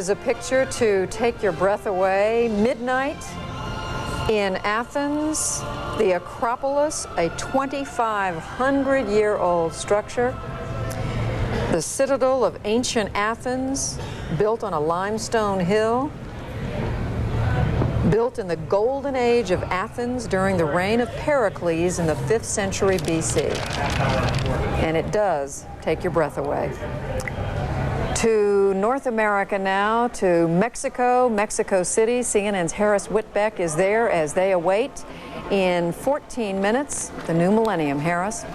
is a picture to take your breath away. Midnight in Athens, the Acropolis, a 2,500-year-old structure. The citadel of ancient Athens, built on a limestone hill, built in the golden age of Athens during the reign of Pericles in the 5th century BC. And it does take your breath away. To North America now, to Mexico, Mexico City. CNN's Harris Whitbeck is there as they await in 14 minutes the new millennium. Harris.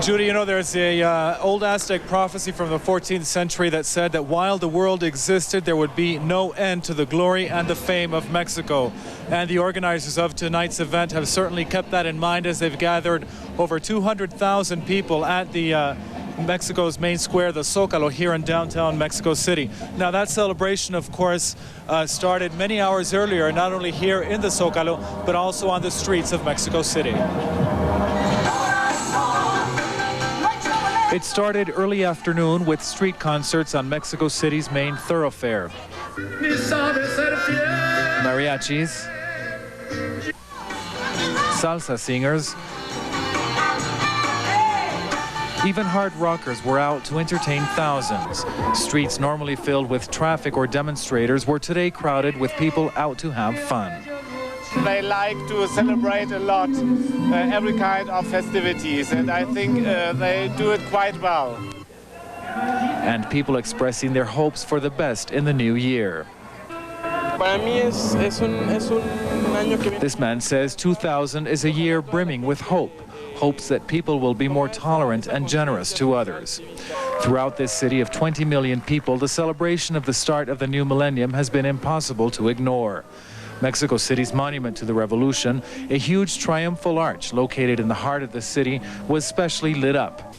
Judy, you know, there's a old Aztec prophecy from the 14th century that said that while the world existed, there would be no end to the glory and the fame of Mexico. And the organizers of tonight's event have certainly kept that in mind as they've gathered over 200,000 people at the Mexico's main square, the Zócalo, here in downtown Mexico City. Now, that celebration, of course, started many hours earlier, not only here in the Zócalo, but also on the streets of Mexico City. It started early afternoon with street concerts on Mexico City's main thoroughfare. Mariachis, salsa singers, even hard rockers were out to entertain thousands. Streets normally filled with traffic or demonstrators were today crowded with people out to have fun. They like to celebrate a lot, every kind of festivities, and I think they do it quite well. And people expressing their hopes for the best in the new year. This man says 2000 is a year brimming with hope. Hopes that people will be more tolerant and generous to others. Throughout this city of 20 million people, the celebration of the start of the new millennium has been impossible to ignore. Mexico City's monument to the revolution, a huge triumphal arch located in the heart of the city, was specially lit up.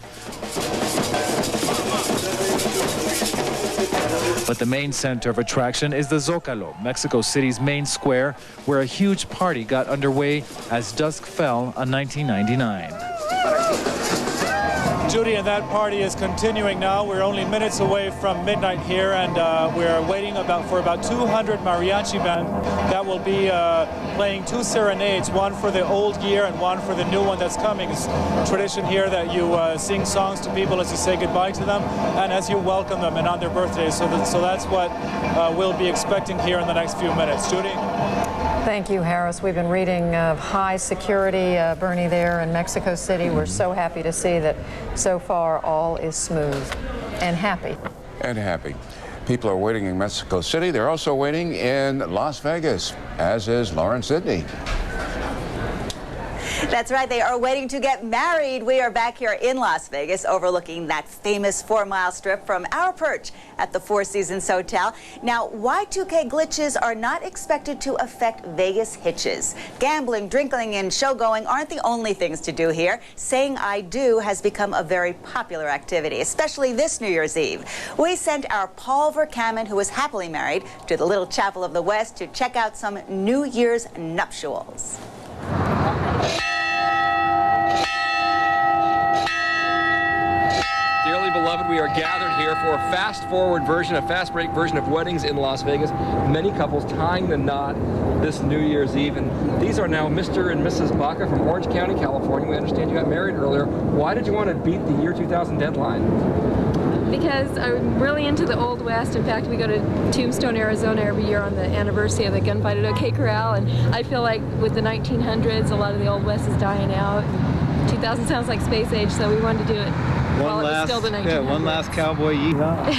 But the main center of attraction is the Zócalo, Mexico City's main square, where a huge party got underway as dusk fell on 1999. Judy, and that party is continuing now. We're only minutes away from midnight here, and we're waiting for about 200 mariachi band that will be playing two serenades, one for the old year and one for the new one that's coming. It's tradition here that you sing songs to people as you say goodbye to them and as you welcome them and on their birthdays. So that's what we'll be expecting here in the next few minutes. Judy? Thank you, Harris. We've been reading of high security, Bernie, there in Mexico City. We're so happy to see that so far all is smooth and happy. And happy. People are waiting in Mexico City. They're also waiting in Las Vegas, as is Lauren Sidney. That's right, they are waiting to get married. We are back here in Las Vegas overlooking that famous 4-mile strip from our perch at the Four Seasons Hotel. Now, Y2K glitches are not expected to affect Vegas hitches. Gambling, drinking, and show-going aren't the only things to do here. Saying I do has become a very popular activity, especially this New Year's Eve. We sent our Paul Verkaman, who is happily married, to the Little Chapel of the West to check out some New Year's nuptials. Dearly beloved, we are gathered here for a fast-forward version, a fast-break version of weddings in Las Vegas. Many couples tying the knot this New Year's Eve. And these are now Mr. and Mrs. Baca from Orange County, California. We understand you got married earlier. Why did you want to beat the year 2000 deadline? Because I'm really into the Old West. In fact, we go to Tombstone, Arizona every year on the anniversary of the gunfight at OK Corral, and I feel like with the 1900s, a lot of the Old West is dying out. 2000 sounds like space age, so we wanted to do it while it was still the 1900s. Yeah, one last cowboy yeehaw.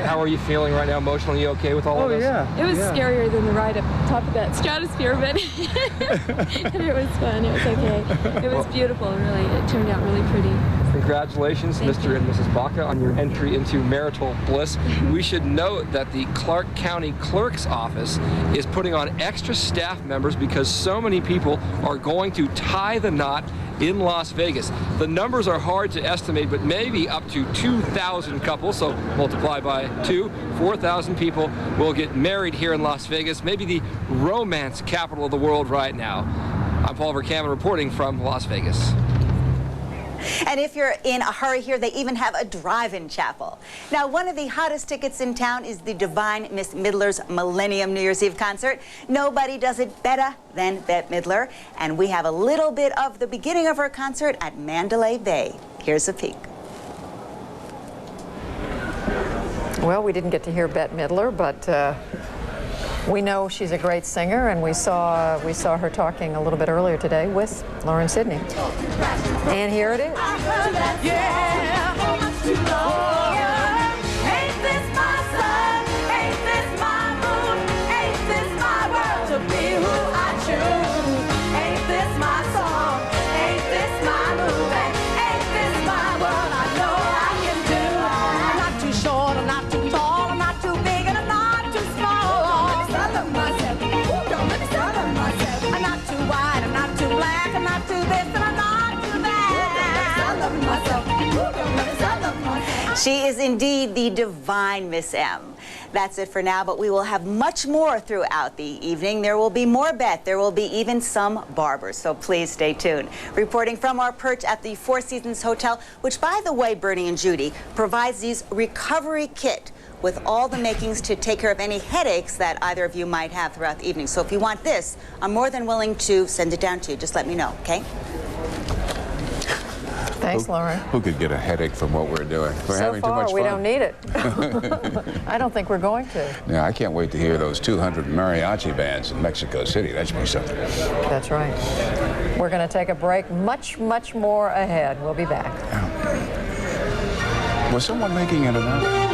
How are you feeling right now emotionally? You okay with all of this? Yeah. It was scarier than the ride up top of that stratosphere, but and it was fun. It was okay. It was beautiful, really. It turned out really pretty. Congratulations, Mr. and Mrs. Baca, on your entry into marital bliss. We should note that the Clark County Clerk's Office is putting on extra staff members because so many people are going to tie the knot in Las Vegas. The numbers are hard to estimate, but maybe up to 2,000 couples, so multiply by 2, 4,000 people will get married here in Las Vegas, maybe the romance capital of the world right now. I'm Paul Verkaman reporting from Las Vegas. And if you're in a hurry here, they even have a drive-in chapel. Now, one of the hottest tickets in town is the Divine Miss Midler's Millennium New Year's Eve concert. Nobody does it better than Bette Midler. And we have a little bit of the beginning of her concert at Mandalay Bay. Here's a peek. Well, we didn't get to hear Bette Midler, but we know she's a great singer, and we saw her talking a little bit earlier today with Lauren Sidney. And here it is. She is indeed the divine Miss M. That's it for now, but we will have much more throughout the evening. There will be more Bette. There will be even some barbers, so please stay tuned. Reporting from our perch at the Four Seasons Hotel, which, by the way, Bernie and Judy, provides these recovery kit with all the makings to take care of any headaches that either of you might have throughout the evening. So if you want this, I'm more than willing to send it down to you. Just let me know, okay? Thanks, Lauren. Who could get a headache from what we're doing? We're having too much fun. We don't need it. I don't think we're going to. Yeah, I can't wait to hear those 200 mariachi bands in Mexico City. That should be something. That's right. We're going to take a break. Much, much more ahead. We'll be back. Was someone making an announcement?